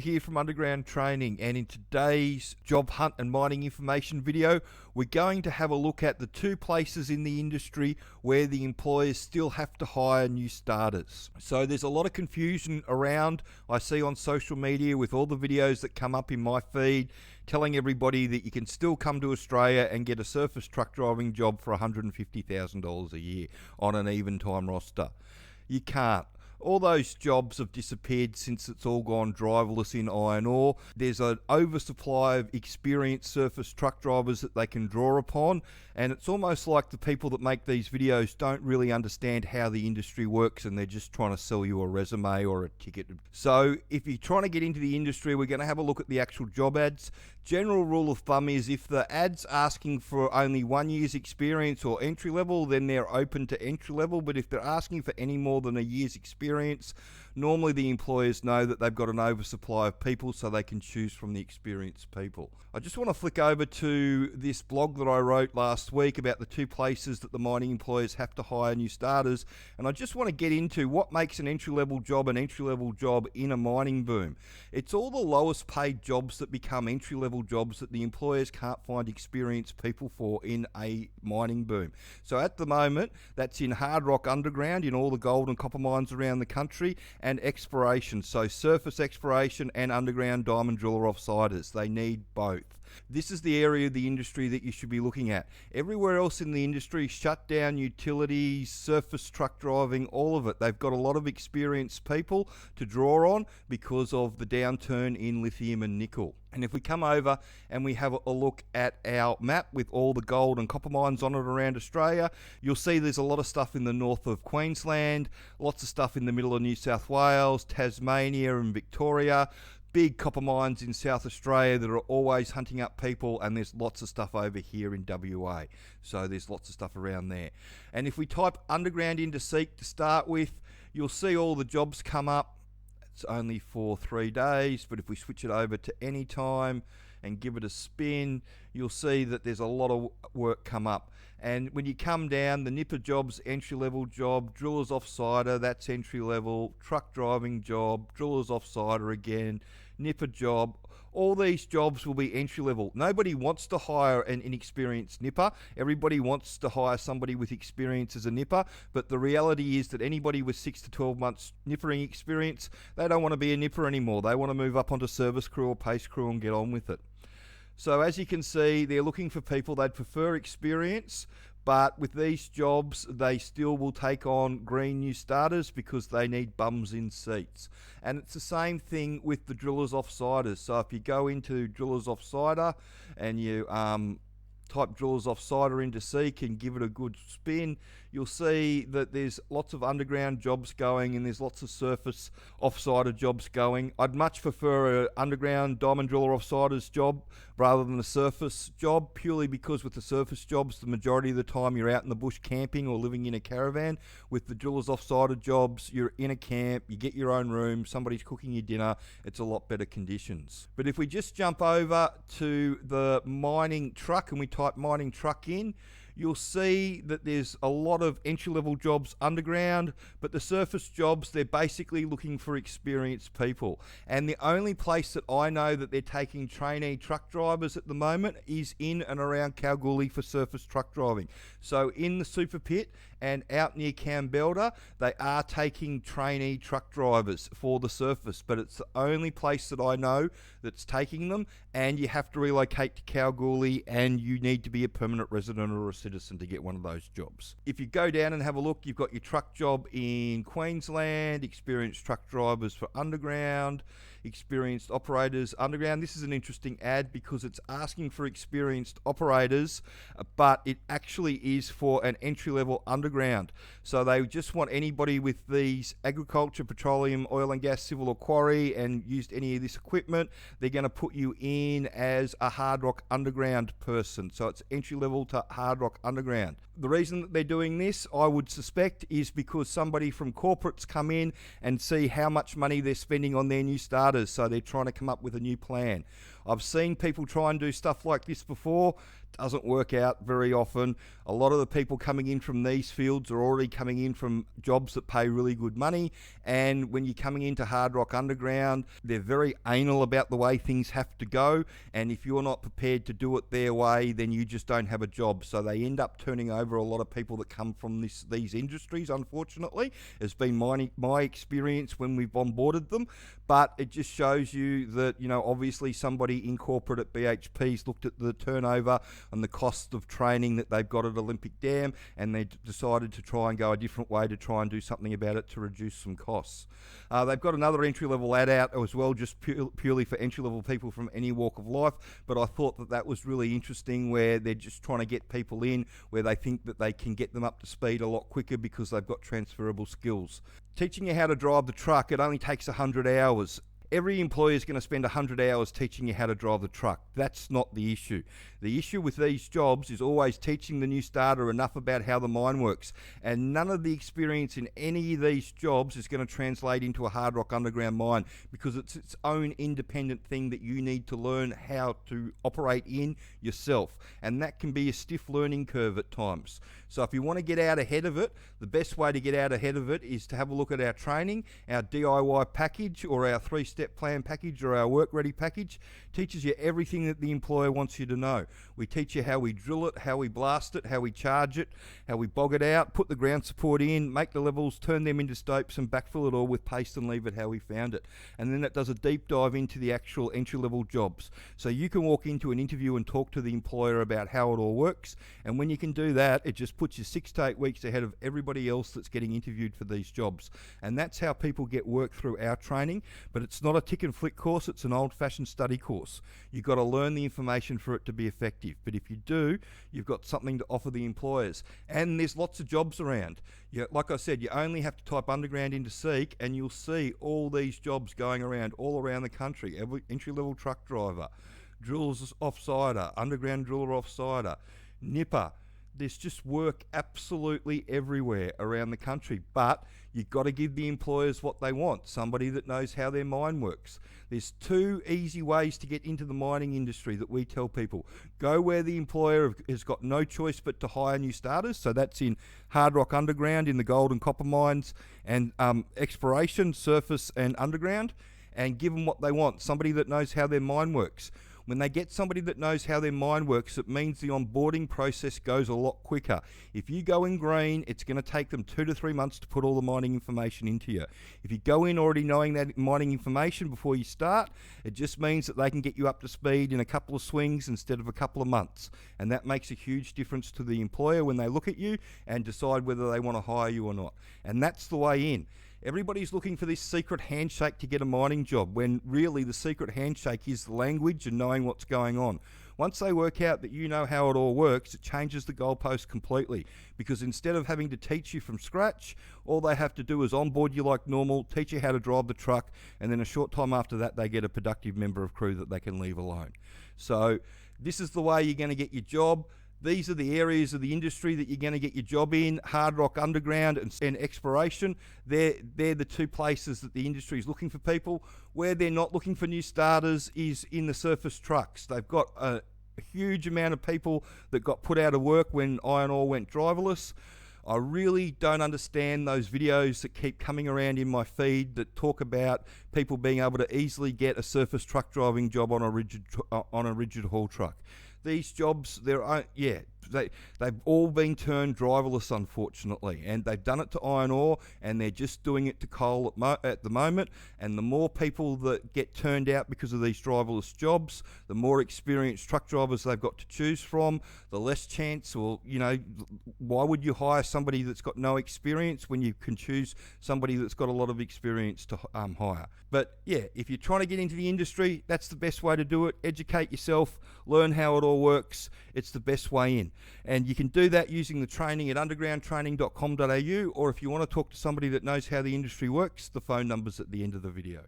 here from Underground Training, and in today's job hunt and mining information video, we're going to have a look at the two places in the industry where the employers still have to hire new starters. So there's a lot of confusion around, I see on social media with all the videos that come up in my feed telling everybody that you can still come to Australia and get a surface truck driving job for $150,000 a year on an even time roster. You can't. All those jobs have disappeared since it's all gone driverless in iron ore. There's an oversupply of experienced surface truck drivers that they can draw upon, and it's almost like the people that make these videos don't really understand how the industry works and they're just trying to sell you a resume or a ticket. So if you're trying to get into the industry, we're going to have a look at the actual job ads. General rule of thumb is if the ad's asking for only 1 year's experience or entry level, then they're open to entry level, but if they're asking for any more than a year's experience, normally the employers know that they've got an oversupply of people, so they can choose from the experienced people. I just want to flick over to this blog that I wrote last week about the two places that the mining employers have to hire new starters, and I just want to get into what makes an entry-level job an entry-level job in a mining boom. It's all the lowest paid jobs that become entry-level jobs that the employers can't find experienced people for in a mining boom. So at the moment, that's in hard rock underground in all the gold and copper mines around the country, and exploration, so surface exploration and underground diamond driller offsiders. They need both. This is the area of the industry that you should be looking at. Everywhere else in the industry, shut down utilities, surface truck driving, all of it. They've got a lot of experienced people to draw on because of the downturn in lithium and nickel. And if we come over and we have a look at our map with all the gold and copper mines on it around Australia, you'll see there's a lot of stuff in the north of Queensland, lots of stuff in the middle of New South Wales, Tasmania and Victoria, big copper mines in South Australia that are always hunting up people, and there's lots of stuff over here in WA. So there's lots of stuff around there. And if we type underground into Seek to start with, you'll see all the jobs come up. It's only for 3 days, but if we switch it over to any time and give it a spin, you'll see that there's a lot of work come up. And when you come down, the nipper job's entry-level job, drillers offsider, that's entry-level, truck driving job, drillers offsider again, nipper job. All these jobs will be entry-level. Nobody wants to hire an inexperienced nipper. Everybody wants to hire somebody with experience as a nipper, but the reality is that anybody with 6 to 12 months nippering experience, they don't want to be a nipper anymore. They want to move up onto service crew or pace crew and get on with it. So as you can see, they're looking for people. They'd prefer experience, but with these jobs, they still will take on green new starters because they need bums in seats. And it's the same thing with the drillers offsiders. So if you go into drillers offsider and you type drillers offsider into Seek and give it a good spin, you'll see that there's lots of underground jobs going and there's lots of surface offsider jobs going. I'd much prefer an underground diamond driller offsiders job rather than a surface job, purely because with the surface jobs, the majority of the time you're out in the bush camping or living in a caravan. With the drillers offsider jobs, you're in a camp, you get your own room, somebody's cooking your dinner, it's a lot better conditions. But if we just jump over to the mining truck and we type mining truck in, you'll see that there's a lot of entry-level jobs underground, but the surface jobs, they're basically looking for experienced people. And the only place that I know that they're taking trainee truck drivers at the moment is in and around Kalgoorlie for surface truck driving. So in the super pit and out near Kambalda, they are taking trainee truck drivers for the surface, but it's the only place that I know that's taking them, and you have to relocate to Kalgoorlie and you need to be a permanent resident or a citizen to get one of those jobs. If you go down and have a look, you've got your truck job in Queensland, experienced truck drivers for underground, experienced operators underground. This is an interesting ad because it's asking for experienced operators, but it actually is for an entry-level underground. So they just want anybody with these agriculture, petroleum, oil and gas, civil or quarry, and used any of this equipment. They're going to put you in as a hard rock underground person. So it's entry-level to hard rock underground. The reason that they're doing this, I would suspect, is because somebody from corporates come in and see how much money they're spending on their new starters, so they're trying to come up with a new plan. I've seen people try and do stuff like this before. doesn't work out very often. A lot of the people coming in from these fields are already coming in from jobs that pay really good money, and when you're coming into Hard Rock Underground, they're very anal about the way things have to go, and if you're not prepared to do it their way, then you just don't have a job. So they end up turning over a lot of people that come from these industries, unfortunately. It's been my experience when we've onboarded them, but it just shows you that, obviously somebody in corporate at BHP's looked at the turnover and the cost of training that they've got at Olympic Dam, and they decided to try and go a different way to try and do something about it to reduce some costs. They've got another entry-level ad out as well, just purely for entry-level people from any walk of life, but I thought that was really interesting, where they're just trying to get people in where they think that they can get them up to speed a lot quicker because they've got transferable skills. Teaching you how to drive the truck, it only takes 100 hours. Every employer is going to spend 100 hours teaching you how to drive the truck. That's not the issue. The issue with these jobs is always teaching the new starter enough about how the mine works. And none of the experience in any of these jobs is going to translate into a Hard Rock Underground mine, because it's its own independent thing that you need to learn how to operate in yourself. And that can be a stiff learning curve at times. So if you want to get out ahead of it, the best way to get out ahead of it is to have a look at our training. Our DIY package, or our 3-step plan package, or our work ready package, teaches you everything that the employer wants you to know. We teach you how we drill it, how we blast it, how we charge it, how we bog it out, put the ground support in, make the levels, turn them into stopes, and backfill it all with paste and leave it how we found it. And then it does a deep dive into the actual entry-level jobs. So you can walk into an interview and talk to the employer about how it all works, and when you can do that, it just puts you 6 to 8 weeks ahead of everybody else that's getting interviewed for these jobs. And that's how people get work through our training, but it's not a tick and flick course, it's an old-fashioned study course. You've got to learn the information for it to be effective, but if you do, you've got something to offer the employers. And there's lots of jobs around. Like I said, you only have to type underground into Seek and you'll see all these jobs going around all around the country. Every entry-level truck driver, drillers off-sider, underground driller off-sider, nipper. There's just work absolutely everywhere around the country, but you've got to give the employers what they want, somebody that knows how their mine works. There's 2 easy ways to get into the mining industry that we tell people. Go where the employer has got no choice but to hire new starters, so that's in Hard Rock Underground, in the gold and copper mines, and exploration, surface and underground, and give them what they want, somebody that knows how their mine works. When they get somebody that knows how their mine works, it means the onboarding process goes a lot quicker. If you go in green, it's going to take them 2 to 3 months to put all the mining information into you. If you go in already knowing that mining information before you start, it just means that they can get you up to speed in a couple of swings instead of a couple of months. And that makes a huge difference to the employer when they look at you and decide whether they want to hire you or not. And that's the way in. Everybody's looking for this secret handshake to get a mining job, when really the secret handshake is the language and knowing what's going on. Once they work out that you know how it all works, it changes the goalpost completely, because instead of having to teach you from scratch, all they have to do is onboard you like normal, teach you how to drive the truck, and then a short time after that they get a productive member of crew that they can leave alone. So this is the way you're going to get your job. These are the areas of the industry that you're going to get your job in: Hard Rock Underground and exploration. They're the 2 places that the industry is looking for people. Where they're not looking for new starters is in the surface trucks. They've got a huge amount of people that got put out of work when iron ore went driverless. I really don't understand those videos that keep coming around in my feed that talk about people being able to easily get a surface truck driving job on a rigid haul truck. These jobs, they've all been turned driverless, unfortunately, and they've done it to iron ore, and they're just doing it to coal at the moment. And the more people that get turned out because of these driverless jobs, the more experienced truck drivers they've got to choose from, the less chance, or why would you hire somebody that's got no experience when you can choose somebody that's got a lot of experience to hire? But yeah, if you're trying to get into the industry, that's the best way to do it. Educate yourself, learn how it all works. It's the best way in. And you can do that using the training at undergroundtraining.com.au, or if you want to talk to somebody that knows how the industry works, the phone number's at the end of the video.